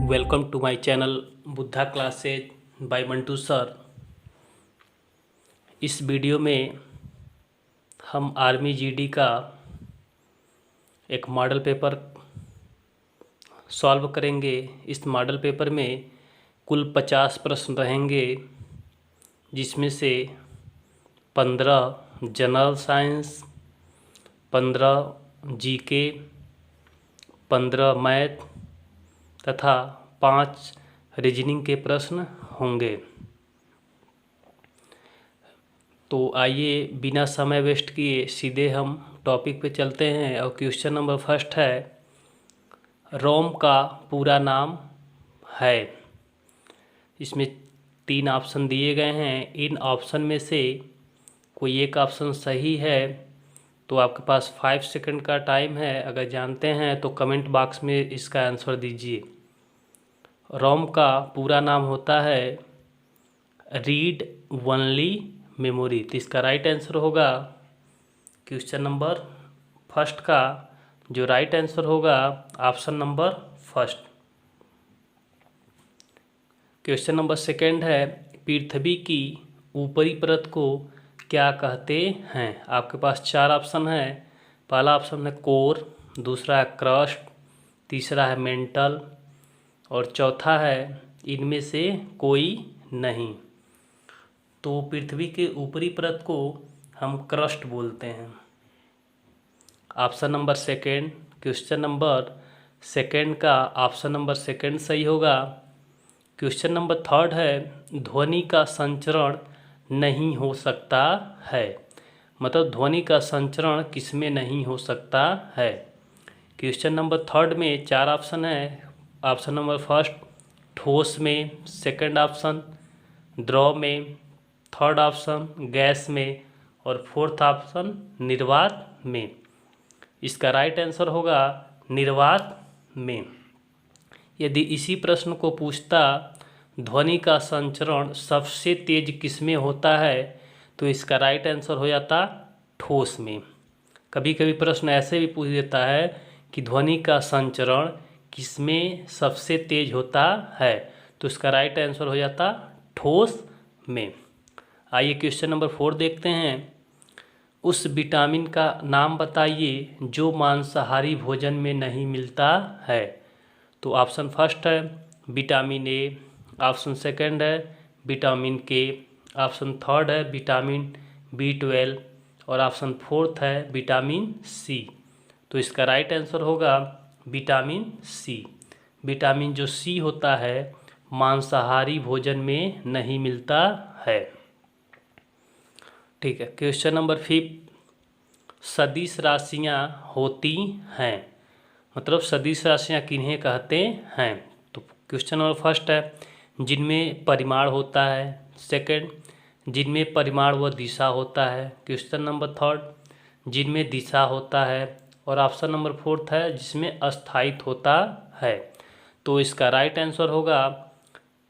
Welcome to my channel Buddha classes by Mantu sir. इस video में हम आर्मी जीडी का एक मॉडल पेपर सॉल्व करेंगे। इस मॉडल पेपर में कुल 50 प्रश्न रहेंगे, जिसमें से 15 जनरल साइंस, 15 जीके, 15 मैथ तथा 5 रीजनिंग के प्रश्न होंगे। तो आइए बिना समय वेस्ट किए सीधे हम टॉपिक पे चलते हैं। और क्वेश्चन नंबर फर्स्ट है, रोम का पूरा नाम है। इसमें 3 ऑप्शन दिए गए हैं। इन ऑप्शन में से कोई एक ऑप्शन सही है तो आपके पास 5 सेकंड का टाइम है। अगर जानते हैं तो कमेंट बॉक्स में इसका आंसर दीजिए। रोम का पूरा नाम होता है रीड ओनली मेमोरी। तो इसका राइट आंसर होगा क्वेश्चन नंबर फर्स्ट का जो राइट आंसर होगा option number first. Question number second है, पृथ्वी की ऊपरी परत को क्या कहते हैं। आपके पास 4 ऑप्शन है। पहला ऑप्शन है कोर, दूसरा है क्रस्ट, तीसरा है मेंटल और चौथा है इनमें से कोई नहीं। तो पृथ्वी के ऊपरी परत को हम क्रस्ट बोलते हैं। Option number second, question number second का ऑप्शन नंबर सेकंड सही होगा। क्वेश्चन नंबर थर्ड है, ध्वनि का संचरण नहीं हो सकता है। मतलब ध्वनि का संचरण किसमें नहीं हो सकता है। क्वेश्चन नंबर थर्ड में 4 ऑप्शन है। ऑप्शन नंबर फर्स्ट ठोस में, सेकंड ऑप्शन द्रव में, थर्ड ऑप्शन गैस में और फोर्थ ऑप्शन निर्वात में। इसका राइट आंसर होगा निर्वात में। यदि इसी प्रश्न को पूछता ध्वनि का संचरण सबसे तेज किसमें होता है तो इसका राइट आंसर हो जाता ठोस में। कभी कभी प्रश्न ऐसे भी पूछ देता है कि ध्वनि का संचरण किसमें सबसे तेज होता है तो इसका राइट आंसर हो जाता ठोस में। आइए क्वेश्चन नंबर 4 देखते हैं। उस विटामिन का नाम बताइए जो मांसाहारी भोजन में नहीं मिलता है। तो ऑप्शन फर्स्ट है विटामिन ए, ऑप्शन सेकंड है विटामिन के, ऑप्शन थर्ड है विटामिन B12 और ऑप्शन फोर्थ है विटामिन सी। तो इसका राइट आंसर होगा विटामिन सी। विटामिन जो सी होता है मांसाहारी भोजन में नहीं मिलता है। ठीक है, क्वेश्चन नंबर 5, सदिश राशियाँ होती हैं। मतलब सदिश राशियाँ किन्हें कहते हैं। तो क्वेश्चन नंबर फर्स्ट है जिनमें परिमाण होता है, सेकंड जिनमें परिमाण व दिशा होता है, क्वेश्चन नंबर थर्ड जिनमें दिशा होता है और ऑप्शन नंबर फोर्थ है जिसमें अस्थायित्व होता है। तो इसका राइट आंसर होगा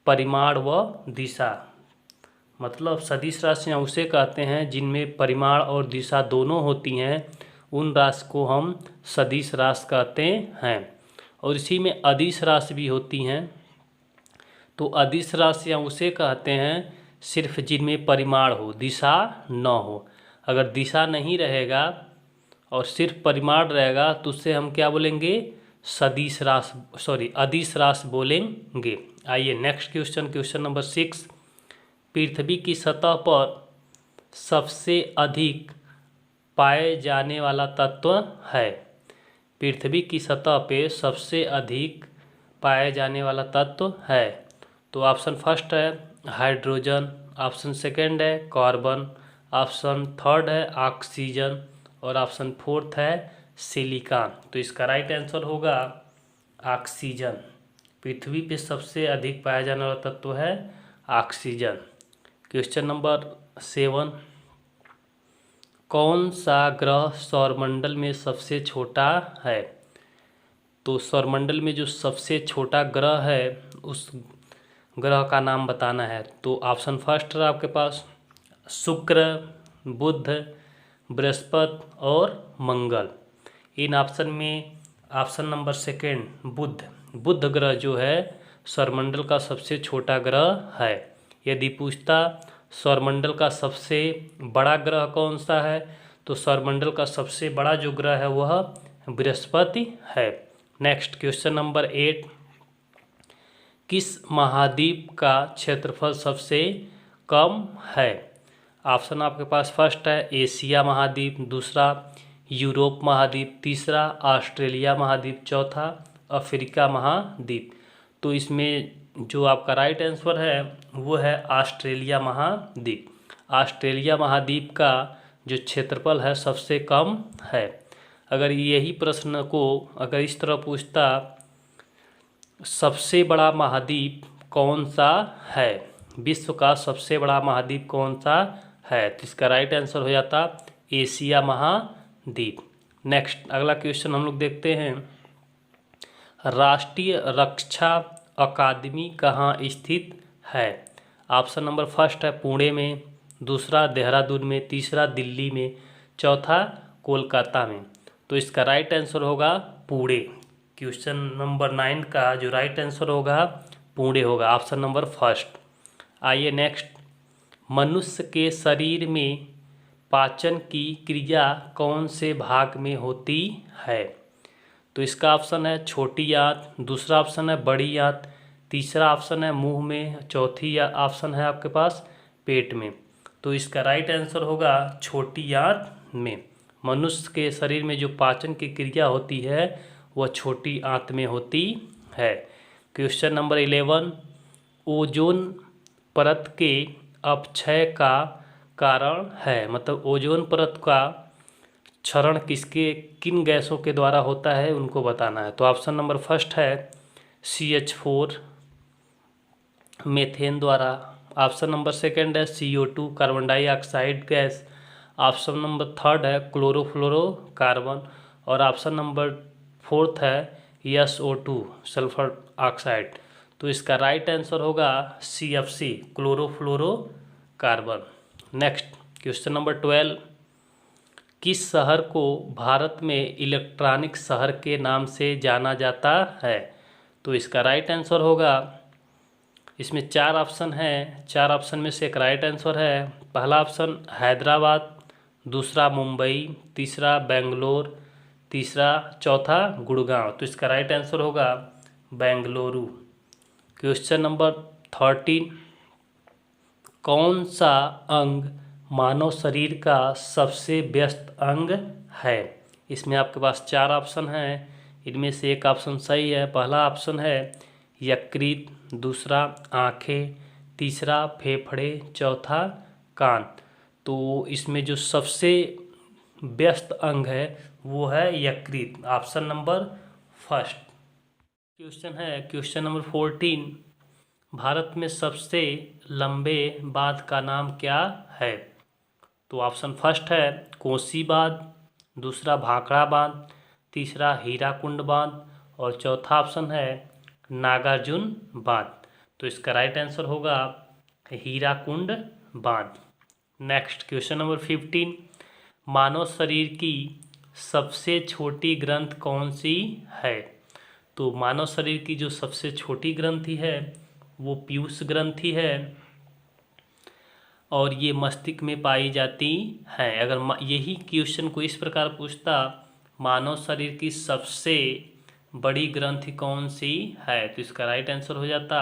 परिमाण व दिशा। मतलब सदिश राशियाँ उसे कहते हैं जिनमें परिमाण और दिशा दोनों होती हैं, उन राशि को हम सदिश राशि कहते हैं। और इसी में अदिश राशि भी होती हैं। तो अदिश राशियाँ उसे कहते हैं सिर्फ जिनमें परिमाण हो, दिशा न हो। अगर दिशा नहीं रहेगा और सिर्फ परिमाण रहेगा तो उससे हम क्या बोलेंगे, सदिश राशि अदिश राशि बोलेंगे। आइए नेक्स्ट क्वेश्चन, क्वेश्चन नंबर 6, पृथ्वी की सतह पर सबसे अधिक पाए जाने वाला तत्व है। पृथ्वी की सतह पे सबसे अधिक पाया जाने वाला तत्व है। तो ऑप्शन फर्स्ट है हाइड्रोजन, ऑप्शन सेकंड है कार्बन, ऑप्शन थर्ड है ऑक्सीजन और ऑप्शन फोर्थ है सिलिकॉन। तो इसका राइट आंसर होगा ऑक्सीजन। पृथ्वी पे सबसे अधिक पाया जाने वाला तत्व है ऑक्सीजन। क्वेश्चन नंबर 7, कौन सा ग्रह सौरमंडल में सबसे छोटा है। तो सौरमंडल में जो सबसे छोटा ग्रह है उस ग्रह का नाम बताना है। तो ऑप्शन फर्स्ट है आपके पास शुक्र, बुध, बृहस्पति और मंगल। इन ऑप्शन में ऑप्शन नंबर सेकंड बुध ग्रह जो है सौरमंडल का सबसे छोटा ग्रह है। यदि पूछता सौरमंडल का सबसे बड़ा ग्रह कौन सा है, तो सौरमंडल का सबसे बड़ा जो ग्रह है वह बृहस्पति है। नेक्स्ट क्वेश्चन नंबर 8, किस महाद्वीप का क्षेत्रफल सबसे कम है? ऑप्शन आपके पास फर्स्ट है एशिया महाद्वीप, दूसरा यूरोप महाद्वीप, तीसरा ऑस्ट्रेलिया महाद्वीप, चौथा अफ्रीका महाद्वीप। तो इसमें जो आपका राइट आंसर है वो है ऑस्ट्रेलिया महाद्वीप। ऑस्ट्रेलिया महाद्वीप का जो क्षेत्रफल है सबसे कम है। अगर यही प्रश्न को अगर इस तरह पूछता सबसे बड़ा महाद्वीप कौन सा है, विश्व का सबसे बड़ा महाद्वीप कौन सा है, तो इसका राइट आंसर हो जाता एशिया महाद्वीप। नेक्स्ट अगला क्वेश्चन हम लोग देखते हैं, राष्ट्रीय रक्षा अकादमी कहाँ स्थित है? ऑप्शन नंबर फर्स्ट है पुणे में, दूसरा देहरादून में, तीसरा दिल्ली में, चौथा कोलकाता में। तो इसका राइट आंसर होगा पुणे। क्वेश्चन नंबर 9 का जो राइट आंसर होगा पुणे होगा, ऑप्शन नंबर फर्स्ट। आइए नेक्स्ट, मनुष्य के शरीर में पाचन की क्रिया कौन से भाग में होती है? तो इसका ऑप्शन है छोटी आंत, दूसरा ऑप्शन है बड़ी आंत, तीसरा ऑप्शन है मुंह में, चौथी ऑप्शन है आपके पास पेट में। तो इसका राइट आंसर होगा छोटी आंत में। मनुष्य के शरीर में जो पाचन की क्रिया होती है वह छोटी आंत में होती है। क्वेश्चन नंबर 11, ओजोन परत के अपक्षय का कारण है, मतलब ओजोन परत का क्षरण किन गैसों के द्वारा होता है उनको बताना है। तो ऑप्शन नंबर फर्स्ट है CH4 मीथेन द्वारा, ऑप्शन नंबर सेकंड है CO2 carbon dioxide gas, option number third है क्लोरोफ्लोरोकार्बन और ऑप्शन नंबर फोर्थ है SO2 सल्फर ऑक्साइड। तो इसका राइट आंसर होगा CFC chlorofluorocarbon. Next question number 12, किस शहर को भारत में इलेक्ट्रॉनिक शहर के नाम से जाना जाता है? तो इसका राइट आंसर होगा, इसमें 4 ऑप्शन है, 4 ऑप्शन में से एक राइट आंसर है। पहला ऑप्शन हैदराबाद, दूसरा मुंबई, तीसरा बेंगलोर, तीसरा चौथा गुड़गांव। तो इसका राइट आंसर होगा बेंगलुरु। क्वेश्चन नंबर 13, कौन सा अंग मानव शरीर का सबसे व्यस्त अंग है? इसमें आपके पास 4 ऑप्शन हैं, इनमें से एक ऑप्शन सही है। पहला ऑप्शन है यकृत, दूसरा आँखें, तीसरा फेफड़े, चौथा कान। तो इसमें जो सबसे व्यस्त अंग है वो है यकृत, ऑप्शन नंबर फर्स्ट। क्वेश्चन है क्वेश्चन नंबर 14, भारत में सबसे लंबे बांध का नाम क्या है? तो ऑप्शन फर्स्ट है कोसी बांध, दूसरा भाखड़ा बांध, तीसरा हीराकुंड बांध और चौथा ऑप्शन है नागार्जुन बांध। तो इसका राइट आंसर होगा हीराकुंड बांध। नेक्स्ट क्वेश्चन नंबर 15, मानव शरीर की सबसे छोटी ग्रंथ कौन सी है? तो मानव शरीर की जो सबसे छोटी ग्रंथि है वो पीयूष ग्रंथि है और ये मस्तिष्क में पाई जाती है। अगर यही क्वेश्चन को इस प्रकार पूछता मानव शरीर की सबसे बड़ी ग्रंथि कौन सी है, तो इसका राइट आंसर हो जाता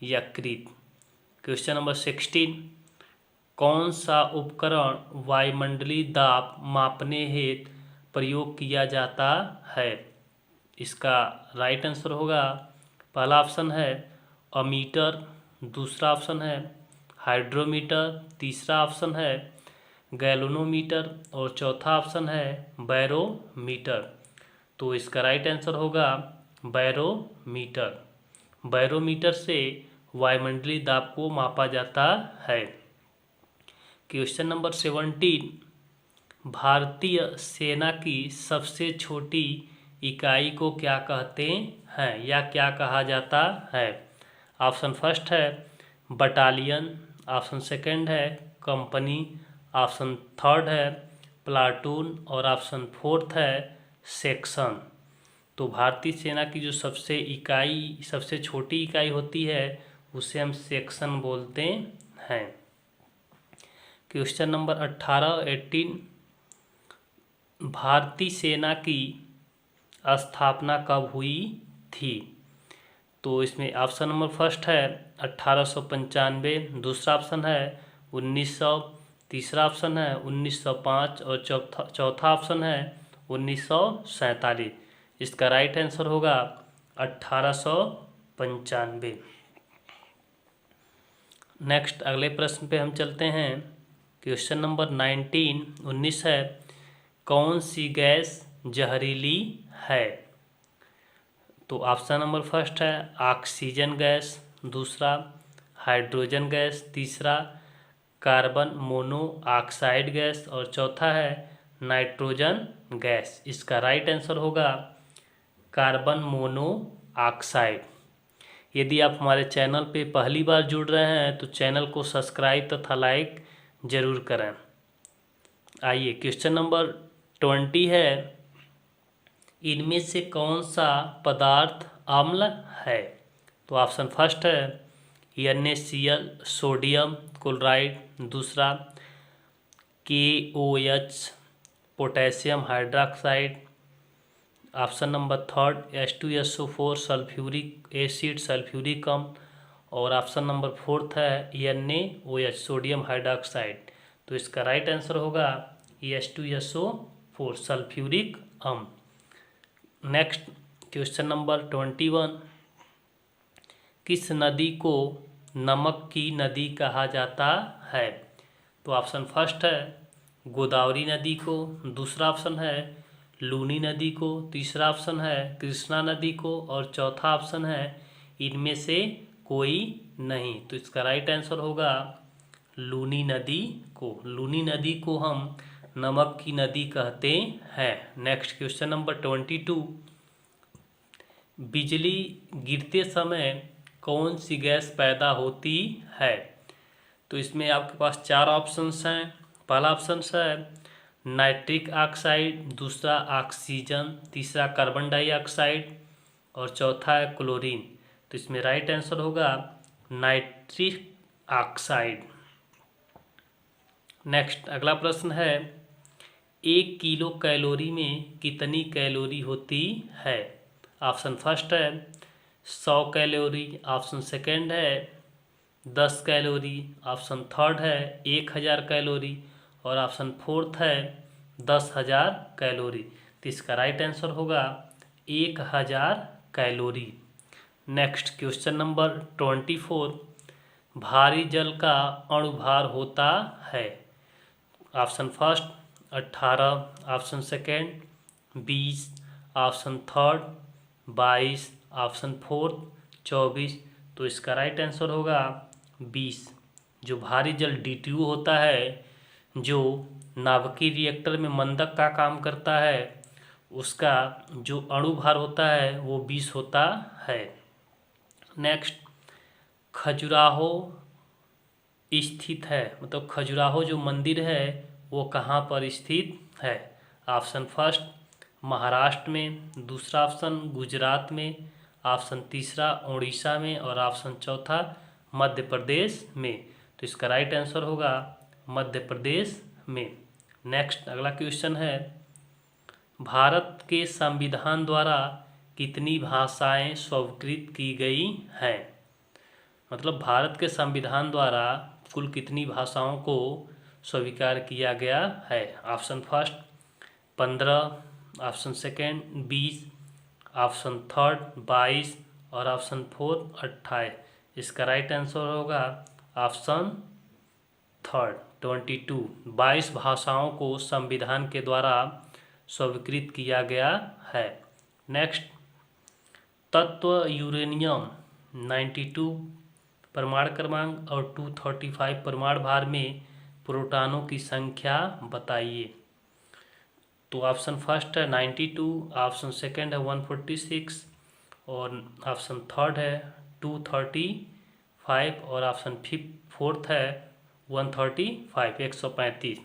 यकृत। क्वेश्चन नंबर 16, कौन सा उपकरण वायुमंडलीय दाब मापने हेतु प्रयोग किया जाता है? इसका राइट आंसर होगा, पहला ऑप्शन है अमीटर, दूसरा ऑप्शन है हाइड्रोमीटर, तीसरा ऑप्शन है गैल्वेनोमीटर और चौथा ऑप्शन है बैरोमीटर। तो इसका राइट आंसर होगा बैरोमीटर। बैरोमीटर से वायुमंडलीय दाब को मापा जाता है। क्वेश्चन नंबर 17, भारतीय सेना की सबसे छोटी इकाई को क्या कहते हैं या क्या कहा जाता है? ऑप्शन फर्स्ट है बटालियन, ऑप्शन सेकंड है कंपनी, ऑप्शन थर्ड है प्लाटून और ऑप्शन फोर्थ है सेक्शन। तो भारतीय सेना की जो सबसे छोटी इकाई होती है उसे हम सेक्शन बोलते हैं। क्वेश्चन नंबर 18 भारतीय सेना की स्थापना कब हुई थी? तो इसमें ऑप्शन नंबर फर्स्ट है 1895, दूसरा ऑप्शन है 1900, तीसरा ऑप्शन है 1905 और चौथा ऑप्शन है 1947। इसका राइट आंसर होगा 1895। नेक्स्ट अगले प्रश्न पे हम चलते हैं। क्वेश्चन नंबर 19 है, कौन सी गैस जहरीली है? तो ऑप्शन नंबर फर्स्ट है ऑक्सीजन गैस, दूसरा हाइड्रोजन गैस, तीसरा कार्बन मोनोऑक्साइड गैस और चौथा है नाइट्रोजन गैस। इसका राइट आंसर होगा कार्बन मोनोऑक्साइड। यदि आप हमारे चैनल पे पहली बार जुड़ रहे हैं तो चैनल को सब्सक्राइब तथा लाइक जरूर करें। आइए क्वेश्चन नंबर 20 है, इनमें से कौन सा पदार्थ अम्ल है? तो ऑप्शन फर्स्ट है NaCl सोडियम क्लोराइड, दूसरा KOH potassium hydroxide, option number third H2SO4 sulphuric acid sulphuric अम्ल और ऑप्शन नंबर फोर्थ है NaOH सोडियम हाइड्रोक्साइड। तो इसका राइट आंसर होगा H2SO4 सल्फ्यूरिक अम्ल। नेक्स्ट क्वेश्चन नंबर 21, किस नदी को नमक की नदी कहा जाता है? तो ऑप्शन फर्स्ट है गोदावरी नदी को, दूसरा ऑप्शन है लूनी नदी को, तीसरा ऑप्शन है कृष्णा नदी को और चौथा ऑप्शन है इनमें से कोई नहीं। तो इसका राइट आंसर होगा लूनी नदी को। लूनी नदी को हम नमक की नदी कहते हैं। नेक्स्ट क्वेश्चन नंबर 22, बिजली गिरते समय कौन सी गैस पैदा होती है? तो इसमें आपके पास चार ऑप्शंस हैं। पहला ऑप्शन है नाइट्रिक ऑक्साइड, दूसरा ऑक्सीजन, तीसरा कार्बन डाइऑक्साइड और चौथा है क्लोरीन। तो इसमें राइट आंसर होगा नाइट्रिक ऑक्साइड। नेक्स्ट अगला प्रश्न है, 1 किलो कैलोरी में कितनी कैलोरी होती है? ऑप्शन फर्स्ट है 100 कैलोरी, ऑप्शन सेकंड है 10 कैलोरी, ऑप्शन थर्ड है 1000 कैलोरी और ऑप्शन फोर्थ है 10,000 कैलोरी। तो इसका राइट आंसर होगा 1000 कैलोरी। नेक्स्ट क्वेश्चन नंबर 24, भारी जल का अणुभार होता है? Option first 18, option second 20, option third 22, option fourth 24। तो इसका राइट आंसर होगा 20। जो भारी जल DTU होता है, जो नाभिकीय रिएक्टर में मंदक का काम करता है, उसका जो अणुभार होता है वो 20 होता है। नेक्स्ट खजुराहो स्थित है, मतलब खजुराहो जो मंदिर है वो कहाँ पर स्थित है? ऑप्शन फर्स्ट महाराष्ट्र में, दूसरा ऑप्शन गुजरात में, ऑप्शन तीसरा उड़ीसा में और ऑप्शन चौथा मध्य प्रदेश में। तो इसका राइट आंसर होगा मध्य प्रदेश में। नेक्स्ट अगला क्वेश्चन है, भारत के संविधान द्वारा कितनी भाषाएं स्वीकृत की गई हैं? मतलब भारत के संविधान द्वारा कुल कितनी भाषाओं को स्वीकार किया गया है? Option first 15, option second 20, option third 22 और ऑप्शन फोर्थ 28। इसका राइट आंसर होगा ऑप्शन थर्ड 22। 22 भाषाओं को संविधान के द्वारा स्वीकृत किया गया है। नेक्स्ट तत्व यूरेनियम 92 परमाणु क्रमांक और 235 परमाणु भार में प्रोटॉनों की संख्या बताइए। तो ऑप्शन फर्स्ट है 92, ऑप्शन सेकंड है 146 और ऑप्शन थर्ड है 235 और ऑप्शन फोर्थ है 135 135।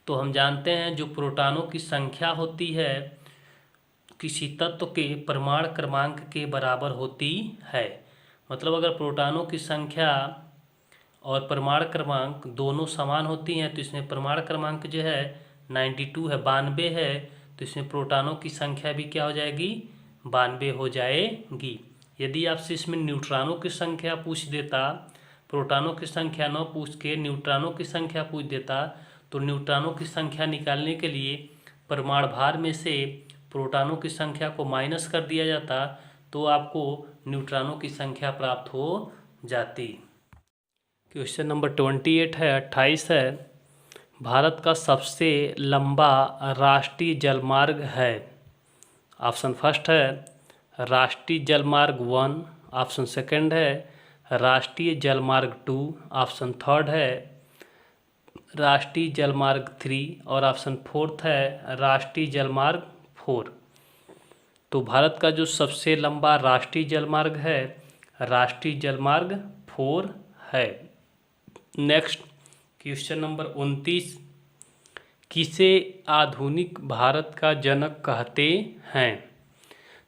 तो हम जानते हैं जो प्रोटॉनों की संख्या होती है किसी तत्व के परमाणु क्रमांक के बराबर होती है। मतलब अगर प्रोटॉनों की संख्या और परमाणु क्रमांक दोनों समान होती हैं तो इसमें परमाणु क्रमांक जो है 92 है, 92 है, तो इसमें प्रोटॉनों की संख्या भी क्या हो जाएगी, 92 हो जाएगी। यदि आपसे इसमें न्यूट्रॉनों की संख्या पूछ देता, प्रोटॉनों की संख्या न पूछ के न्यूट्रॉनों की संख्या पूछ देता, तो न्यूट्रॉनों की संख्या निकालने के लिए परमाणु भार में से प्रोटॉनों की संख्या को माइनस कर दिया जाता, तो आपको न्यूट्रॉनों की संख्या प्राप्त हो जाती। क्वेश्चन नंबर 28 है, 28 है, भारत का सबसे लंबा राष्ट्रीय जलमार्ग है। ऑप्शन फर्स्ट है राष्ट्रीय जलमार्ग 1, ऑप्शन सेकंड है राष्ट्रीय जलमार्ग 2, ऑप्शन थर्ड है राष्ट्रीय जलमार्ग 3 और ऑप्शन फोर्थ है राष्ट्रीय जलमार्ग 4। तो भारत का जो सबसे लंबा राष्ट्रीय जलमार्ग है राष्ट्रीय जलमार्ग 4 है। नेक्स्ट क्वेश्चन नंबर 29, किसे आधुनिक भारत का जनक कहते हैं।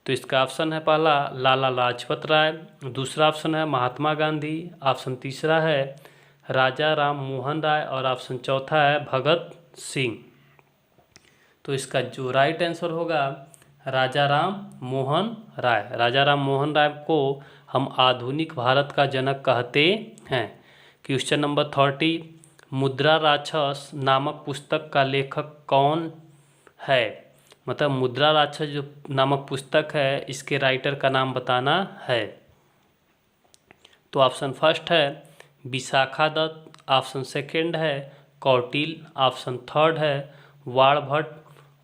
तो इसका ऑप्शन है पहला लाला लाजपत राय, दूसरा ऑप्शन है महात्मा गांधी, ऑप्शन तीसरा है राजा राम मोहन राय और ऑप्शन चौथा है भगत सिंह। तो इसका जो राइट आंसर होगा राजा राम मोहन राय। राजा राम मोहन राय को हम आधुनिक भारत का जनक कहते हैं। क्वेश्चन नंबर 30, मुद्रा राक्षस नामक पुस्तक का लेखक कौन है। मतलब मुद्रा राक्षस जो नामक पुस्तक है इसके राइटर का नाम बताना है। तो ऑप्शन फर्स्ट है विशाखा दत्त, ऑप्शन सेकंड है कौटिल्य, ऑप्शन थर्ड है वाणभट्ट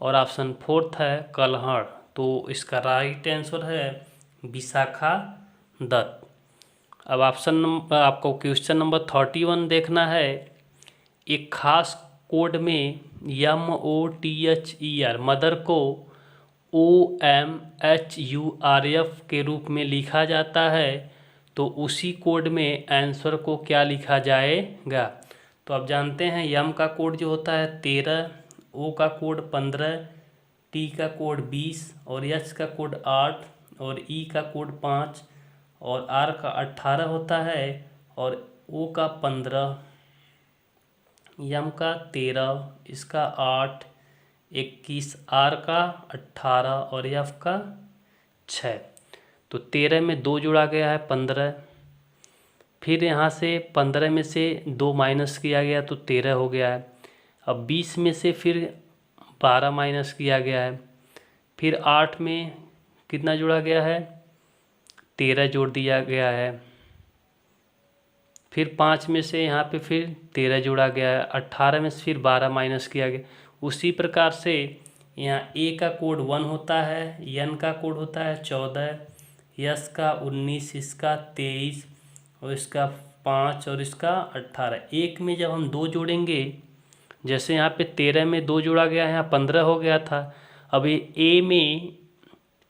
और ऑप्शन फोर्थ है कल्हड़। तो इसका राइट आंसर है विशाखा दत्त। अब आपको क्वेश्चन नंबर 31 देखना है। एक खास कोड में MOTHER मदर को OMHURF के रूप में लिखा जाता है, तो उसी कोड में आंसर को क्या लिखा जाएगा। तो आप जानते हैं यम का कोड जो होता है 13, ओ का कोड 15, टी का कोड 20 और एच का कोड 8 और ई का कोड 5 और आर का 18 होता है और ओ का 15, यम का 13, इसका 8, 21, आर का 18 और एफ का 6। तो 13 में 2 जोड़ा गया है 15, फिर यहाँ से 15 में से 2 माइनस किया गया तो 13 हो गया है। अब 20 में से फिर 12 माइनस किया गया है, फिर 8 में कितना जोड़ा गया है 13 जोड़ दिया गया है, फिर 5 में से यहाँ पे फिर 13 जोड़ा गया है, 18 में से फिर 12 माइनस किया गया। उसी प्रकार से यहाँ ए का कोड 1 होता है, एन का कोड होता है 14, यस का 19, इसका 23 और इसका 5 और इसका 18। एक में जब हम 2 जोड़ेंगे, जैसे यहाँ पे 13 में 2 जोड़ा गया है, यहाँ 15 हो गया था। अब ये ए में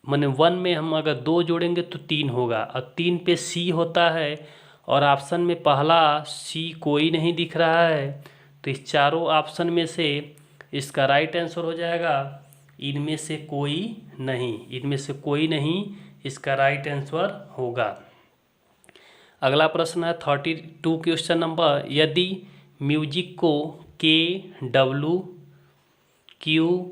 माने 1 में हम अगर 2 जोड़ेंगे तो 3 होगा और 3 पे सी होता है और ऑप्शन में पहला सी कोई नहीं दिख रहा है। तो इस चारों ऑप्शन में से इसका राइट आंसर हो जाएगा इनमें से कोई नहीं, इनमें से कोई नहीं इसका राइट आंसर होगा। अगला प्रश्न है 32 क्वेश्चन नंबर, यदि म्यूजिक को KW QKACJ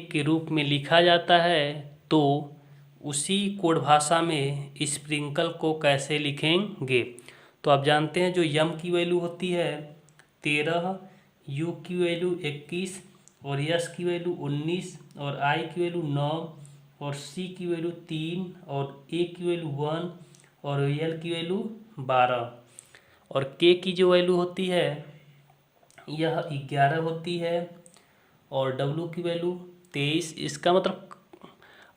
के रूप में लिखा जाता है तो उसी कोड भाषा में स्प्रिंकल को कैसे लिखेंगे। तो आप जानते हैं जो यम की वैल्यू होती है 13, यू की वैल्यू 21 और यस की वैल्यू 19 और आई की वैल्यू 9 और सी की वैल्यू 3 और ए की वैल्यू 1 और एल की वैल्यू 12 और के की जो वैल्यू होती है यह 11 होती है और डब्ल्यू की वैल्यू 23। इसका मतलब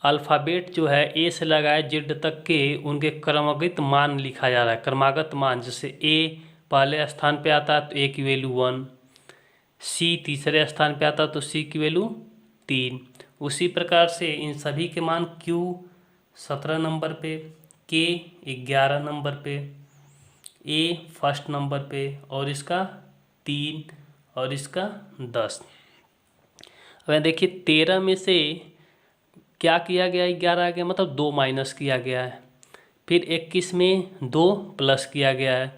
अल्फ़ाबेट जो है ए से लगाए जेड तक के उनके क्रमागत मान लिखा जा रहा है। क्रमागत मान जैसे ए पहले स्थान पे आता है तो ए की वैल्यू 1, सी तीसरे स्थान पे आता तो सी की वैल्यू 3। उसी प्रकार से इन सभी के मान क्यू 17 नंबर पे, के 11 नंबर पे, ए फर्स्ट नंबर पे और इसका 3 और इसका 10। अब देखिए 13 में से क्या किया गया है, 11 आ गया, मतलब 2 माइनस किया गया है। फिर 21 में 2 प्लस किया गया है।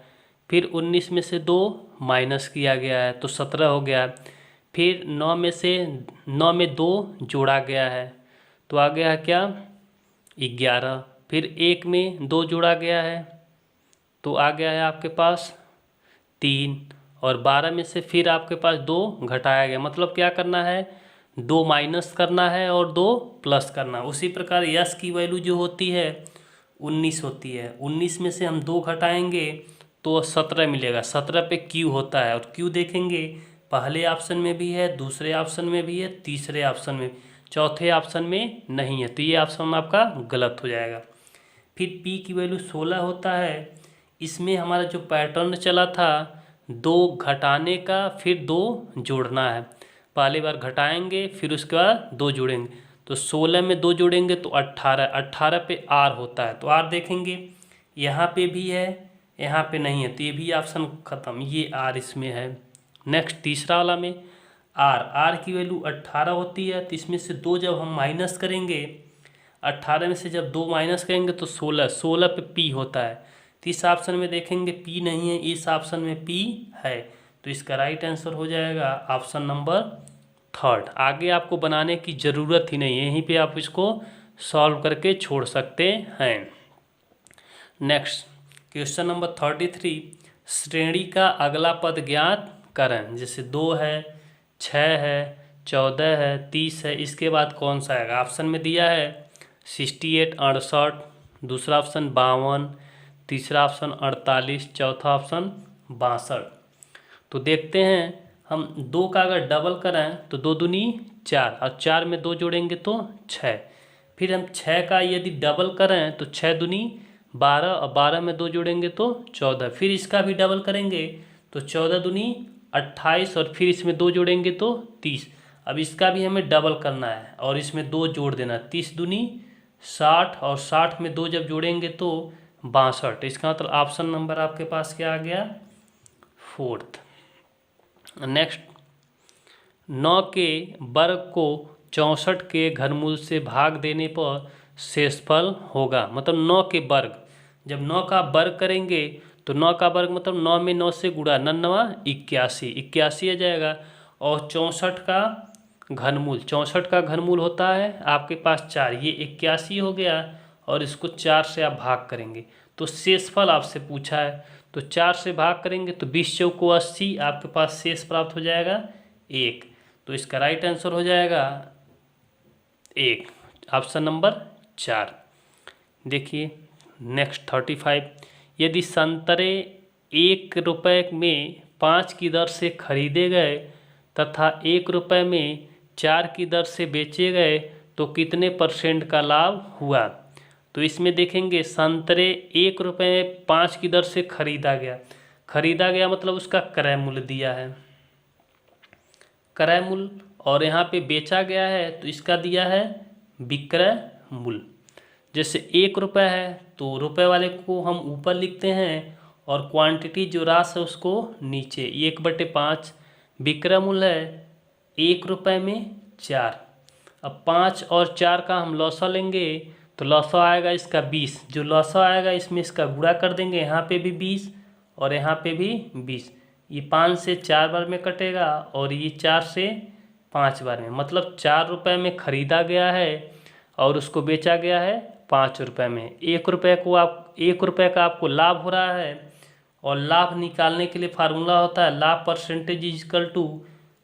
फिर 19 में से 2 माइनस किया गया है तो 17 हो गया। फिर 9 में 2 जोड़ा गया है तो आ गया है क्या, 11। फिर 1 में 2 जोड़ा गया है तो आ गया है आपके पास 3। और 12 में से फिर आपके पास 2 घटाया गया, मतलब क्या करना है, 2 माइनस करना है और 2 प्लस करना है। उसी प्रकार यस की वैल्यू जो होती है 19 होती है। 19 में से हम 2 घटाएंगे तो 17 मिलेगा। 17 पे क्यू होता है और क्यू देखेंगे पहले ऑप्शन में भी है, दूसरे ऑप्शन में भी है, तीसरे ऑप्शन में, चौथे ऑप्शन में नहीं है, तो ये ऑप्शन आपका गलत हो जाएगा। फिर पी की वैल्यू 16 होता है। इसमें हमारा जो पैटर्न चला था 2 घटाने का फिर 2 जोड़ना है। पहली बार घटाएंगे फिर उसके बाद 2 जोड़ेंगे, तो 16 में 2 जोड़ेंगे तो 18, 18 पे आर होता है तो आर देखेंगे यहाँ पे भी है, यहाँ पे नहीं है, तो ये भी ऑप्शन ख़त्म, ये आर इसमें है। नेक्स्ट तीसरा वाला में आर की वैल्यू 18 होती है, तो इसमें से 2 जब हम माइनस करेंगे, 18 में से जब 2 माइनस करेंगे तो 16, 16 पे पी होता है। तो इस ऑप्शन में देखेंगे पी नहीं है, इस ऑप्शन में पी है, तो इसका राइट आंसर हो जाएगा ऑप्शन नंबर 3। आगे आपको बनाने की ज़रूरत ही नहीं है, यहीं पे आप इसको सॉल्व करके छोड़ सकते हैं। नेक्स्ट क्वेश्चन नंबर 33, श्रेणी का अगला पद ज्ञात करें। जैसे 2 है, 6 है, 14 है, 30 है, इसके बाद कौन सा आएगा। ऑप्शन में दिया है 68 68, दूसरा ऑप्शन 52, तीसरा ऑप्शन 48, चौथा ऑप्शन 62। तो देखते हैं हम 2 का अगर डबल करें तो 2 दूनी 4 और 4 में 2 जोड़ेंगे तो 6। फिर हम 6 का यदि डबल करें तो 6 दूनी 12 और 12 में 2 जोड़ेंगे तो 14। फिर इसका भी डबल करेंगे तो 14 दूनी 28 और फिर इसमें 2 जोड़ेंगे तो 30। अब इसका भी हमें डबल करना है और इसमें 2 जोड़ देना, 30 दूनी 60 और 60 में 2 जब जोड़ेंगे तो 62। इसका मतलब ऑप्शन नंबर आपके पास क्या आ गया, 4th। नेक्स्ट 9 के वर्ग को 64 के घनमूल से भाग देने पर शेषफल होगा। मतलब 9 के वर्ग, जब 9 का वर्ग करेंगे तो 9 का वर्ग मतलब 9 में 9 से गुणा, 9 9 81, 81 आ जाएगा। और 64 का घनमूल, 64 का घनमूल होता है आपके पास 4, ये 81 हो गया और इसको 4 से आप भाग करेंगे तो शेषफल आपसे पूछा है, तो 4 से भाग करेंगे तो 20 चौको 80, आपके पास शेष प्राप्त हो जाएगा 1। तो इसका राइट आंसर हो जाएगा 1, ऑप्शन नंबर 4। देखिए नेक्स्ट 35, यदि संतरे 1 रुपये में 5 की दर से खरीदे गए तथा 1 रुपये में 4 की दर से बेचे गए तो कितने % का लाभ हुआ। तो इसमें देखेंगे संतरे 1 रुपये में 5 की दर से खरीदा गया मतलब उसका क्रय मूल्य दिया है, क्रय मूल्य, और यहाँ पे बेचा गया है तो इसका दिया है विक्रय मूल्य। जैसे 1 रुपये है तो रुपए वाले को हम ऊपर लिखते हैं और क्वांटिटी जो राशि है उसको नीचे, 1/5 विक्रय मूल्य है 1 रुपये में 4। अब 5 और 4 का हम लौसा लेंगे तो लौसा आएगा इसका 20, जो लौसा आएगा इसमें इसका गुणा कर देंगे, यहाँ पे भी 20 और यहाँ पे भी 20। ये 5 से 4 बार में कटेगा और ये 4 से 5 बार में, मतलब 4 रुपये में ख़रीदा गया है और उसको बेचा गया है 5 रुपये में। 1 रुपये को आप 1 रुपये का आपको लाभ हो रहा है और लाभ निकालने के लिए फार्मूला होता है लाभ परसेंटेज इजकल टू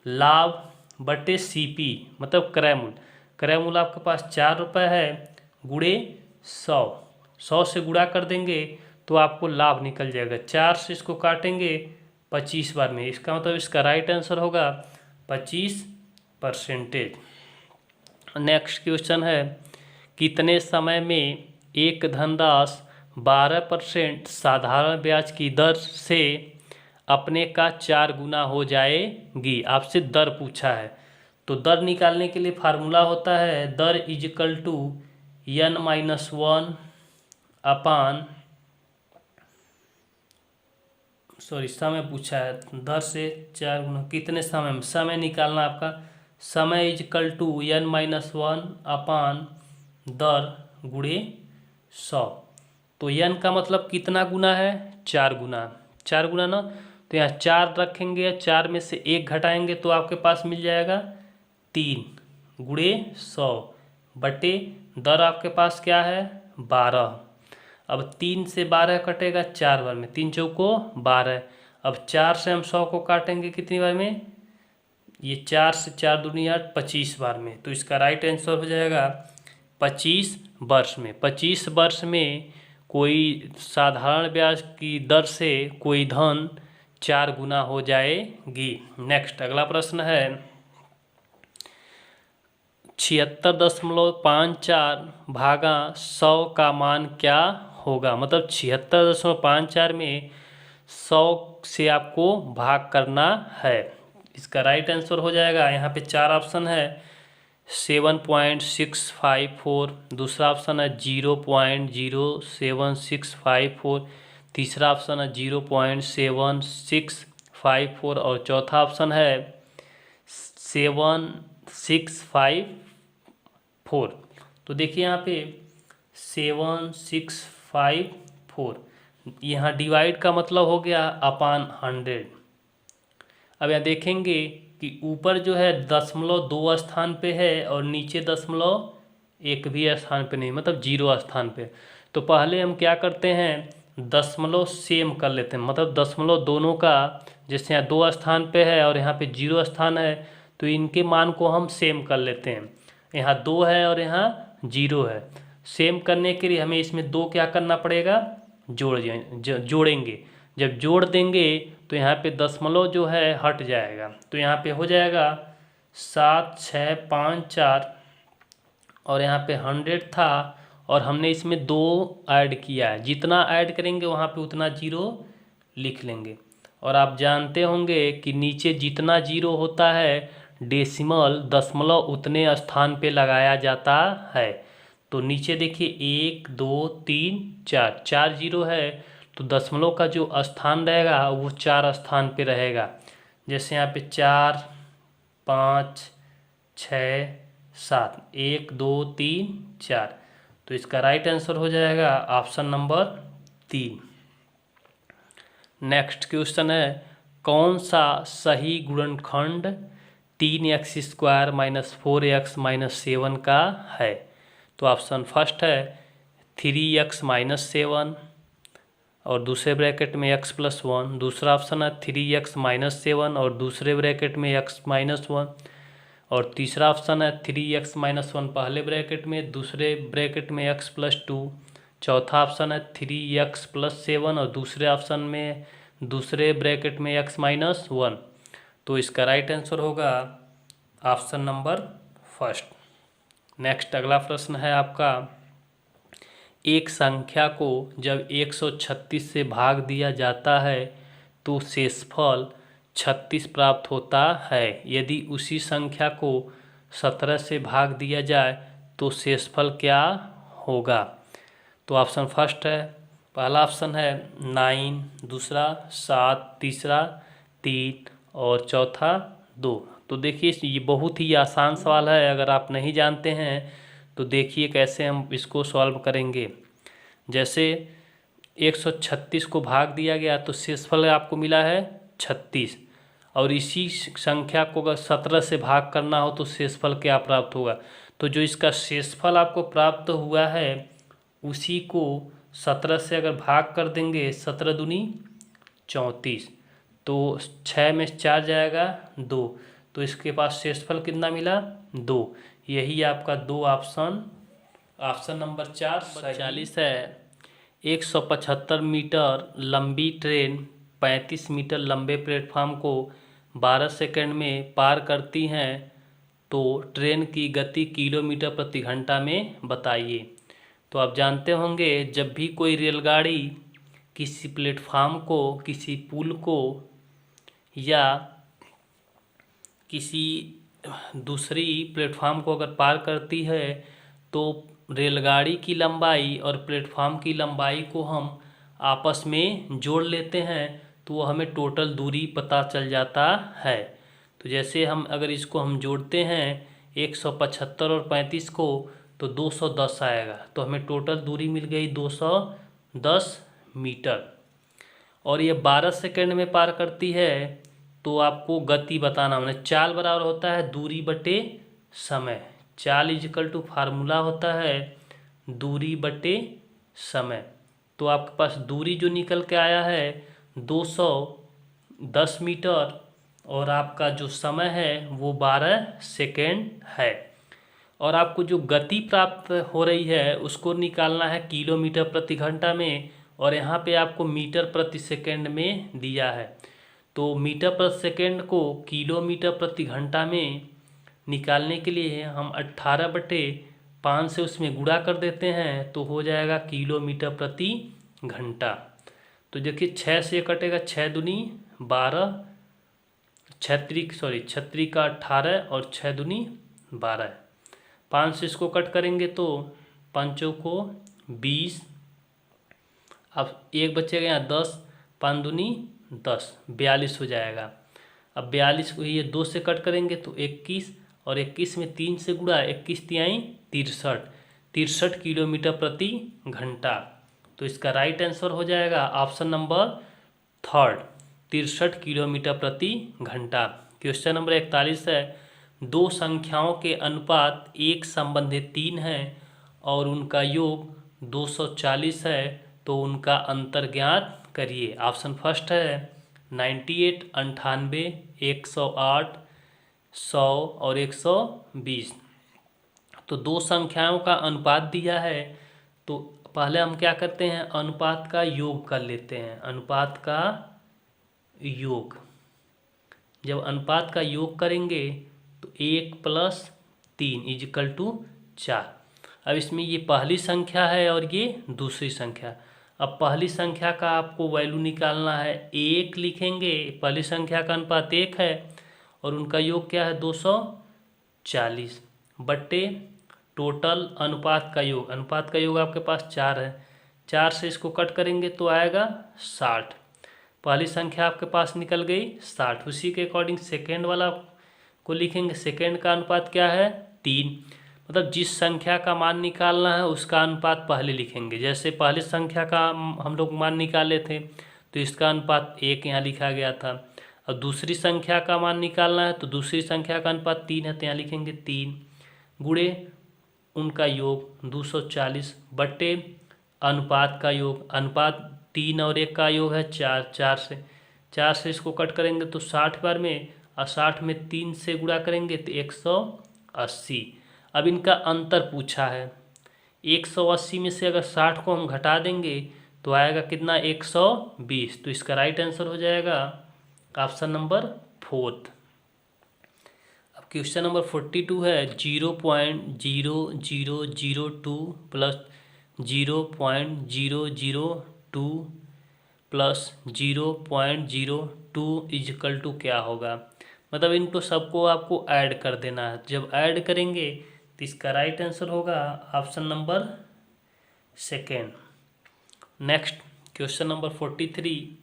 लाभ बटे CP, मतलब क्रय मूल्य। क्रय मूल्य आपके पास 4 रुपये है गुणे 100, 100 से गुणा कर देंगे तो आपको लाभ निकल जाएगा। 4 से इसको काटेंगे 25 बार में, इसका मतलब इसका राइट आंसर होगा 25%। नेक्स्ट क्वेश्चन है, कितने समय में एक धनराशि 12% साधारण ब्याज की दर से अपने का 4 गुना हो जाएगी। आपसे दर पूछा है तो दर निकालने के लिए फार्मूला होता है दर इजकल टू n-1 अपान, सॉरी समय पूछा है, दर से 4 गुना, कितने समय में, समय निकालना आपका समय इजकल टू n-1 अपान दर गुणे 100। तो n का मतलब कितना गुना है, 4 गुना, 4 गुना ना। तो यहाँ 4 रखेंगे, 4 में से 1 घटाएंगे तो आपके पास मिल जाएगा 3 गुणे 100 बटे दर आपके पास क्या है 12। अब 3 से 12 कटेगा 4 बार में, 3 चौको 12। अब 4 से हम 100 को काटेंगे कितनी बार में, ये 4 से 4 दूनी 8, 25 बार में। तो इसका राइट आंसर हो जाएगा 25 वर्ष में। 25 वर्ष में कोई साधारण ब्याज की दर से कोई धन 4 गुना हो जाएगी। नेक्स्ट अगला प्रश्न है 76.54 भागा 100 का मान क्या होगा। मतलब 76.54 में 100 से आपको भाग करना है। इसका राइट आंसर हो जाएगा, यहाँ पे 4 ऑप्शन है, 7.654, दूसरा ऑप्शन है 0.07654, तीसरा ऑप्शन है 0.7654 और चौथा ऑप्शन है 7,654। तो देखिए यहाँ पे 7,654, यहाँ डिवाइड का मतलब हो गया अपान 100। अब यहाँ देखेंगे कि ऊपर जो है 0.2 स्थान पे है और नीचे 0.1 भी स्थान पे नहीं, मतलब 0 स्थान पे। तो पहले हम क्या करते हैं, दशमलव सेम कर लेते हैं, मतलब दशमलव दोनों का, जैसे यहाँ 2 स्थान पे है और यहाँ पे 0 स्थान है, तो इनके मान को हम सेम कर लेते हैं। यहाँ 2 है और यहाँ 0 है। सेम करने के लिए हमें इसमें 2 क्या करना पड़ेगा, जोड़ेंगे। जब जोड़ देंगे तो यहाँ पे दशमलव जो है हट जाएगा, तो यहाँ पे हो जाएगा 7,654 और यहाँ पे 100 था और हमने इसमें 2 ऐड किया है। जितना ऐड करेंगे वहाँ पे उतना 0 लिख लेंगे। और आप जानते होंगे कि नीचे जितना 0 होता है डेसिमल दशमलव उतने स्थान पे लगाया जाता है। तो नीचे देखिए 1 2 3 4, 4 0 है, तो दशमलव का जो स्थान रहेगा वो 4 स्थान पे रहेगा। जैसे यहाँ पे 4 5 6 7, 1 2 3 4। तो इसका राइट आंसर हो जाएगा ऑप्शन नंबर 3। नेक्स्ट क्वेश्चन है कौन सा सही गुणनखंड 3x² - 4x - 7 का है। तो ऑप्शन फर्स्ट है 3x - 7 और दूसरे ब्रैकेट में x + 1, दूसरा ऑप्शन है 3x - 7 और दूसरे ब्रैकेट में x - 1 और तीसरा ऑप्शन है 3x - 1 पहले ब्रैकेट में, दूसरे ब्रैकेट में x + 2, चौथा ऑप्शन है 3x + 7 और दूसरे ऑप्शन में दूसरे ब्रैकेट में x - 1। तो इसका राइट आंसर होगा ऑप्शन नंबर फर्स्ट। नेक्स्ट अगला प्रश्न है आपका, एक संख्या को जब 136 से भाग दिया जाता है तो शेषफल 36 प्राप्त होता है। यदि उसी संख्या को 17 से भाग दिया जाए तो शेषफल क्या होगा। तो ऑप्शन फर्स्ट है, पहला ऑप्शन है 9, दूसरा 7, तीसरा 3 और चौथा 2। तो देखिए ये बहुत ही आसान सवाल है, अगर आप नहीं जानते हैं तो देखिए कैसे हम इसको सॉल्व करेंगे। जैसे 136 को भाग दिया गया तो शेषफल आपको मिला है 36 और इसी संख्या को अगर 17 से भाग करना हो तो शेषफल क्या प्राप्त होगा। तो जो इसका शेषफल आपको प्राप्त हुआ है उसी को 17 से अगर भाग कर देंगे, 17 दूनी 34, तो 6 में 4 जाएगा 2, तो इसके पास शेषफल कितना मिला 2। यही आपका 2 ऑप्शन नंबर 4 40 है। 175 मीटर लंबी ट्रेन 35 मीटर लंबे प्लेटफार्म को 12 सेकंड में पार करती हैं, तो ट्रेन की गति किलोमीटर प्रति घंटा में बताइए। तो आप जानते होंगे जब भी कोई रेलगाड़ी किसी प्लेटफार्म को, किसी पुल को या किसी दूसरी प्लेटफार्म को अगर पार करती है तो रेलगाड़ी की लंबाई और प्लेटफार्म की लंबाई को हम आपस में जोड़ लेते हैं, तो वो हमें टोटल दूरी पता चल जाता है। तो जैसे हम अगर इसको हम जोड़ते हैं 175 और 35 को तो 210 आएगा। तो हमें टोटल दूरी मिल गई 210 मीटर। और ये 12 सेकंड में पार करती है। तो आपको गति बताना, मैंने चाल बराबर होता है दूरी बटे समय। चाल इजिकल टू फार्मूला होता है दूरी बटे समय। तो आपके पास दूरी जो निकल के आया है 210 मीटर और आपका जो समय है वो 12 सेकेंड है। और आपको जो गति प्राप्त हो रही है उसको निकालना है किलोमीटर प्रति घंटा में, और यहाँ पे आपको मीटर प्रति सेकेंड में दिया है। तो मीटर प्रति सेकेंड को किलोमीटर प्रति घंटा में निकालने के लिए हम 18/5 से उसमें गुणा कर देते हैं तो हो जाएगा किलोमीटर प्रति घंटा। तो देखिए 6 से कटेगा, 6 दूनी 12, 36 का 18 और 6 दूनी 12। 5 से इसको कट करेंगे तो 5 को 20, अब एक बचेगा यहाँ 10, 5 दूनी 10, 42 हो जाएगा। अब 42 को ये 2 से कट करेंगे तो 21, और 21 में 3 से गुणा, 21 तिहाई 63 किलोमीटर प्रति घंटा। तो इसका राइट आंसर हो जाएगा ऑप्शन नंबर 3, 63 किलोमीटर प्रति घंटा। क्वेश्चन नंबर 41 है, दो संख्याओं के अनुपात 1:3 है और उनका योग 240 है, तो उनका अंतर ज्ञात करिए। ऑप्शन फर्स्ट है 98, 98, 108, 100 और 120। तो दो संख्याओं का अनुपात दिया है तो पहले हम क्या करते हैं, अनुपात का योग कर लेते हैं। अनुपात का योग, जब अनुपात का योग करेंगे तो 1 + 3 = 4। अब इसमें ये पहली संख्या है और ये दूसरी संख्या। अब पहली संख्या का आपको वैल्यू निकालना है, 1 लिखेंगे, पहली संख्या का अनुपात 1 है और उनका योग क्या है 240 बट्टे टोटल अनुपात का योग। अनुपात का योग आपके पास 4 है, 4 से इसको कट करेंगे तो आएगा 60। पहली संख्या आपके पास निकल गई 60। उसी के अकॉर्डिंग सेकेंड वाला को लिखेंगे। सेकेंड का अनुपात क्या है 3, मतलब जिस संख्या का मान निकालना है उसका अनुपात पहले लिखेंगे। जैसे पहली संख्या का हम लोग मान निकाले थे तो इसका अनुपात 1 यहाँ लिखा गया था। और दूसरी संख्या का मान निकालना है तो दूसरी संख्या का अनुपात 3 है तो यहाँ लिखेंगे 3 गुणे उनका योग 240 बट्टे अनुपात का योग। अनुपात 3 और 1 का योग है 4, 4 से इसको कट करेंगे तो 60 बार में, और 60 में 3 से गुणा करेंगे तो 180। अब इनका अंतर पूछा है, 180 में से अगर 60 को हम घटा देंगे तो आएगा कितना 120। तो इसका राइट आंसर हो जाएगा ऑप्शन नंबर 4। अब क्वेश्चन नंबर 42 है, 0.0002 प्लस 0.002 प्लस 0.02 = क्या होगा। मतलब इनको सबको आपको ऐड कर देना है। जब ऐड करेंगे तो इसका राइट आंसर होगा option number 2। Next question number 43,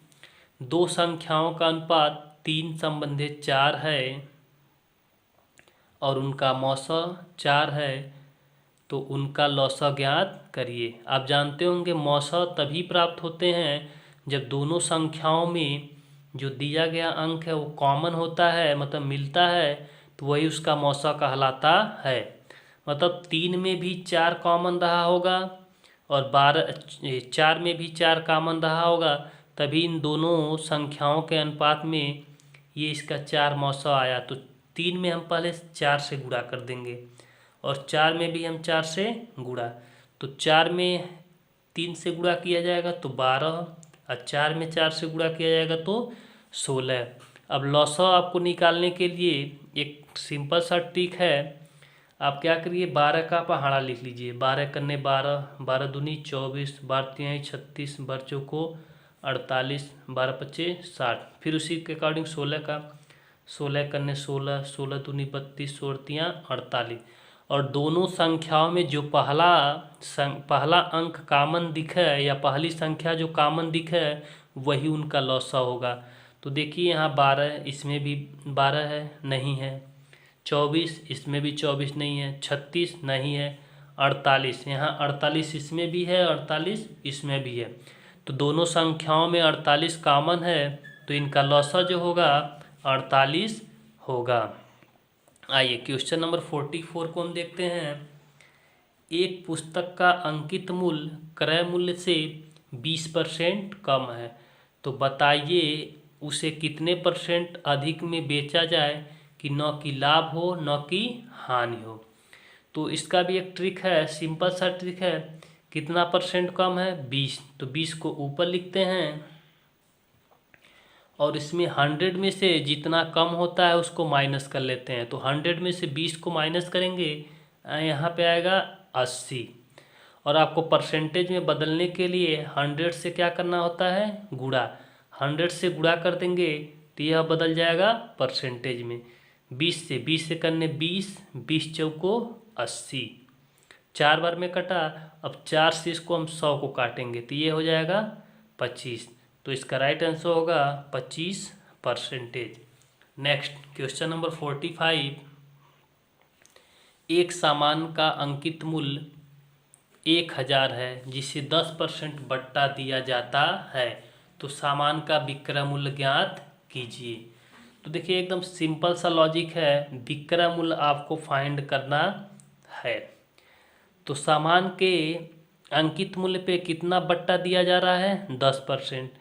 दो संख्याओं का अनुपात 3:4 है और उनका मौसा 4 है, तो उनका लौसा ज्ञात करिए। आप जानते होंगे मौसा तभी प्राप्त होते हैं जब दोनों संख्याओं में जो दिया गया अंक है वो कॉमन होता है, मतलब मिलता है, तो वही उसका मौसा कहलाता है। मतलब 3 में भी 4 कॉमन रहा होगा और 4 में भी 4 कॉमन रहा होगा, तभी इन दोनों संख्याओं के अनुपात में ये इसका 4 मौसा आया। तो 3 में हम पहले 4 से गुणा कर देंगे और 4 में भी हम 4 से गुणा, तो 4 में 3 से गुणा किया जाएगा तो 12, और 4 में 4 से गुणा किया जाएगा तो 16। अब लौसा आपको निकालने के लिए एक सिंपल सा ट्रिक है। आप क्या करिए, 12 का पहाड़ा लिख लीजिए। 12 करने 12, 12 दूनी 24, 12 तिहाई 36, 12 चौको 48, 12 पच्चे 60। फिर उसी के अकॉर्डिंग 16 का, 16 करने 16, 16 दूनी 32, 16 तियाँ 48। और दोनों संख्याओं में जो पहला अंक कॉमन दिखे या पहली संख्या जो कॉमन दिखे वही उनका लौसा होगा। तो देखिए यहाँ 12 इसमें भी 12 है, नहीं है। 24 इसमें भी 24 नहीं है। 36 नहीं है। 48 यहाँ 48 इसमें भी है, 48 इसमें भी है। तो दोनों संख्याओं में 48 कॉमन है, तो इनका लौसा जो होगा 48 होगा। आइए क्वेश्चन नंबर 44 को हम देखते हैं। एक पुस्तक का अंकित मूल्य क्रय मूल्य से 20% कम है, तो बताइए उसे कितने % अधिक में बेचा जाए कि न कि लाभ हो न कि हानि हो। तो इसका भी एक ट्रिक है, सिंपल सा ट्रिक है। कितना % कम है? 20। तो 20 को ऊपर लिखते हैं और इसमें 100 में से जितना कम होता है उसको माइनस कर लेते हैं। तो 100 में से 20 को माइनस करेंगे, यहाँ पे आएगा 80। और आपको परसेंटेज में बदलने के लिए 100 से क्या करना होता है? गुणा। 100 से गुणा कर देंगे तो यह बदल जाएगा परसेंटेज में। 20 से करने 20, 20 चौको 80, 4 बार में कटा। अब 4 से इसको हम 100 को काटेंगे तो ये हो जाएगा 25। तो इसका राइट आंसर होगा 25%। Next question number 45। एक सामान का अंकित मूल्य 1000 है जिसे 10% बट्टा दिया जाता है, तो सामान का विक्रय मूल्य ज्ञात कीजिए। तो देखिए एकदम सिंपल सा लॉजिक है, विक्रय मूल्य आपको फाइंड करना है। तो सामान के अंकित मूल्य पे कितना बट्टा दिया जा रहा है? 10%।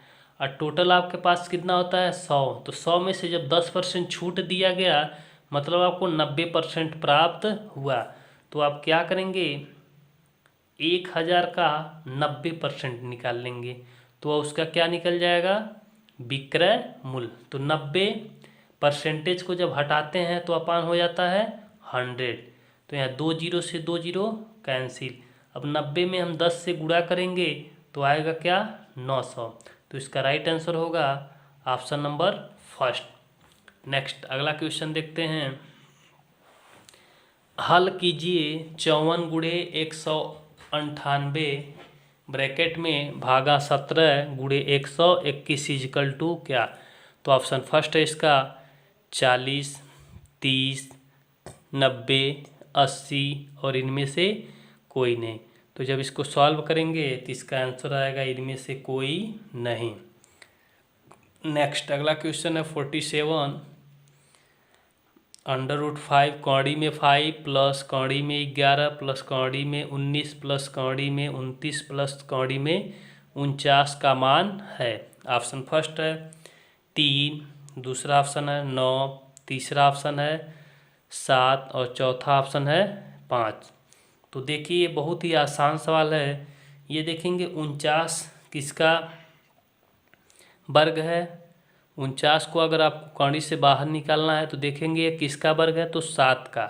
और टोटल आपके पास कितना होता है? 100। तो 100 में से जब 10% छूट दिया गया मतलब आपको 90% प्राप्त हुआ। तो आप क्या करेंगे? 1000 का 90% निकाल लेंगे तो उसका क्या निकल जाएगा? विक्रय मूल्य। तो 90% को जब हटाते हैं तो अपान हो जाता है 100। तो यहाँ 2 जीरो से 2 जीरो कैंसिल। अब 90 में हम 10 से गुणा करेंगे तो आएगा क्या? 900। तो इसका राइट आंसर होगा ऑप्शन नंबर फर्स्ट। नेक्स्ट अगला क्वेश्चन देखते हैं। हल कीजिए 54 गुणे 198 ब्रैकेट में भागा 17 गुणे 121 इजिकल टू क्या? तो ऑप्शन फर्स्ट है इसका 40, 30, 90, 80 और इनमें से कोई नहीं। तो जब इसको सॉल्व करेंगे तो इसका आंसर आएगा इनमें से कोई नहीं। नेक्स्ट अगला क्वेश्चन है 47। √5 कौड़ी में 5 प्लस कौड़ी में 11 प्लस कौड़ी में 19 प्लस कौड़ी में 29 प्लस कौड़ी में 49 का मान है। ऑप्शन फर्स्ट है 3, दूसरा ऑप्शन है 9, तीसरा ऑप्शन है 7 और चौथा ऑप्शन है 5। तो देखिए ये बहुत ही आसान सवाल है। ये देखेंगे 49 किसका वर्ग है? 49 को अगर आपको कौड़ी से बाहर निकालना है तो देखेंगे किसका वर्ग है? तो 7 का।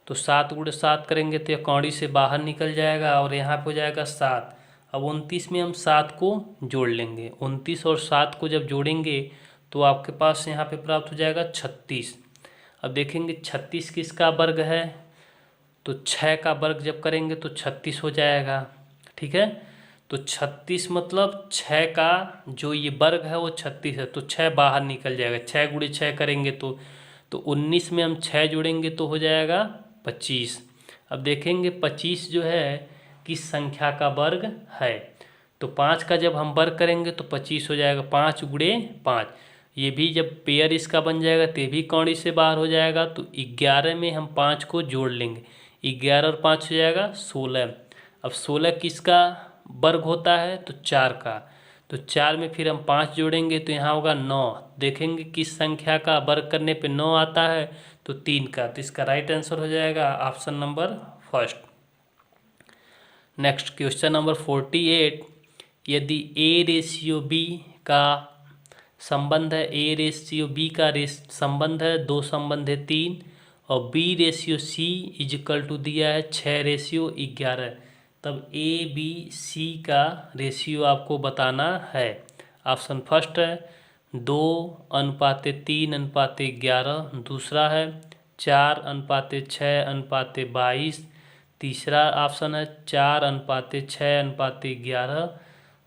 तो 7 गुणे 7 करेंगे तो यह कौड़ी से बाहर निकल जाएगा और यहाँ पे हो जाएगा 7। अब 29 में हम 7 को जोड़ लेंगे। 29 और 7 को जब जोड़ेंगे तो आपके पास यहाँ पे प्राप्त हो जाएगा 36। अब देखेंगे 36 किसका वर्ग है? तो 6 का वर्ग जब करेंगे तो 36 हो जाएगा। ठीक है, तो 36 मतलब 6 का जो ये वर्ग है वो 36 है। तो 6 बाहर निकल जाएगा। 6 गुणे 6 करेंगे तो 19 में हम 6 जोड़ेंगे तो हो जाएगा 25। अब देखेंगे 25 जो है किस संख्या का वर्ग है? तो 5 का जब हम वर्ग करेंगे तो 25 हो जाएगा। 5 गुणे 5, ये भी जब पेयर इसका बन जाएगा तो ये भी कौड़ी से बाहर हो जाएगा। तो 11 में हम 5 को जोड़ लेंगे। 11 और 5 हो जाएगा 16। अब 16 किसका वर्ग होता है? तो 4 का। तो 4 में फिर हम 5 जोड़ेंगे तो यहाँ होगा 9। देखेंगे किस संख्या का वर्ग करने पे 9 आता है? तो 3 का। तो इसका राइट आंसर हो जाएगा option number first. Next question number 48। यदि A/B का संबंध है, A/B का संबंध है 2 संबंध है 3 और B/C इजिकल टू दिया है 6/11, तब ABC का रेशियो आपको बताना है। ऑप्शन फर्स्ट है 2:3:11, दूसरा है 4:6:22, तीसरा ऑप्शन है 4:6:11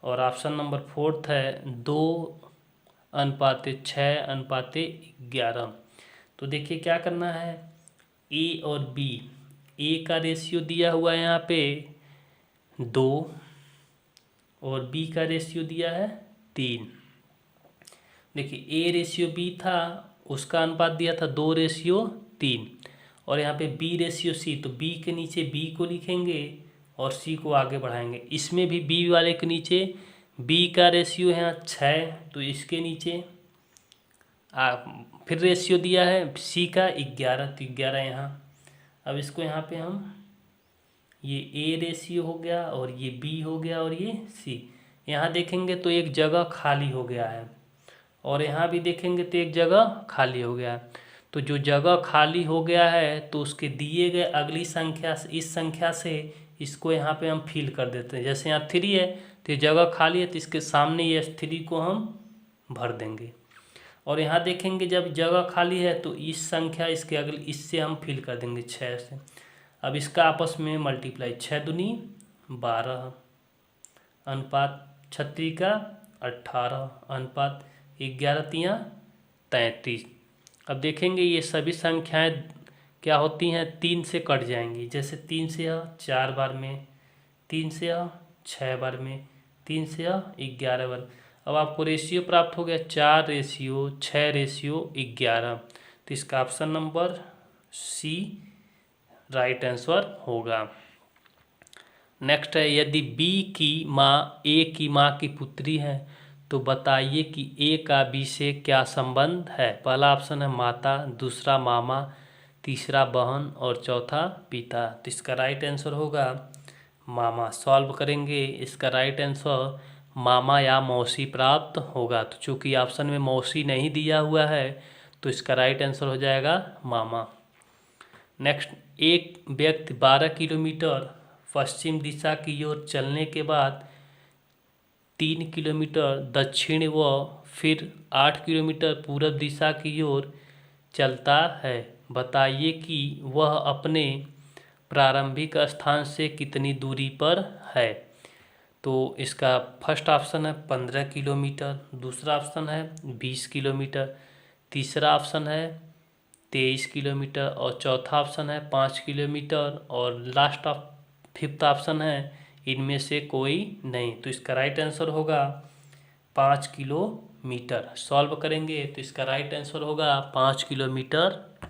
और ऑप्शन नंबर फोर्थ है 2 6:11। तो देखिए क्या करना है, ए और बी, ए का रेशियो दिया हुआ है यहाँ पे 2 और बी का रेशियो दिया है 3। देखिए ए रेशियो बी था, उसका अनुपात दिया था 2:3 और यहाँ पे बी रेशियो सी, तो बी के नीचे बी को लिखेंगे और सी को आगे बढ़ाएंगे। इसमें भी बी वाले के नीचे बी का रेशियो है यहाँ 6, तो इसके नीचे फिर रेशियो दिया है सी का 11, तो 11 यहाँ। अब इसको यहाँ पे हम, ये ए रेशियो हो गया और ये बी हो गया और ये सी। यहाँ देखेंगे तो एक जगह खाली हो गया है और यहाँ भी देखेंगे तो एक जगह खाली हो गया है। तो जो जगह खाली हो गया है तो उसके दिए गए अगली संख्या से, इस संख्या से इसको यहाँ पे हम फिल कर देते हैं। जैसे यहाँ 3 है तो ये जगह खाली है, तो इसके सामने ये 3 को हम भर देंगे। और यहाँ देखेंगे जब जगह खाली है तो इस संख्या इसके अगले, इससे हम फिल कर देंगे 6 से। अब इसका आपस में मल्टीप्लाई, 6 दूनी 12 अनुपात 36 का 18 अनुपात 11 तियाँ 33। अब देखेंगे ये सभी संख्याएं क्या होती हैं, 3 से कट जाएंगी। जैसे 3 से यह 4 बार में, 3 से यह 6 बार में, 3 से यह 11 बार। अब आपको रेशियो प्राप्त हो गया 4:6:11। तो इसका option number C right answer होगा। नेक्स्ट है, यदि बी की माँ ए की माँ की पुत्री है तो बताइए कि ए का बी से क्या संबंध है। पहला ऑप्शन है माता, दूसरा मामा, तीसरा बहन और चौथा पिता। तो इसका राइट आंसर होगा मामा। सॉल्व करेंगे, इसका राइट आंसर मामा या मौसी प्राप्त होगा। तो चूँकि ऑप्शन में मौसी नहीं दिया हुआ है तो इसका राइट आंसर हो जाएगा मामा। नेक्स्ट, एक व्यक्ति 12 किलोमीटर पश्चिम दिशा की ओर चलने के बाद 3 किलोमीटर दक्षिण व फिर 8 किलोमीटर पूर्व दिशा की ओर चलता है। बताइए कि वह अपने प्रारंभिक स्थान से कितनी दूरी पर है। तो इसका फर्स्ट ऑप्शन है 15 किलोमीटर, दूसरा ऑप्शन है 20 किलोमीटर, तीसरा ऑप्शन है 23 किलोमीटर और चौथा ऑप्शन है 5 किलोमीटर और लास्ट फिफ्थ ऑप्शन है इनमें से कोई नहीं। तो इसका राइट आंसर होगा 5 किलोमीटर। सॉल्व करेंगे तो इसका राइट आंसर होगा 5 किलोमीटर।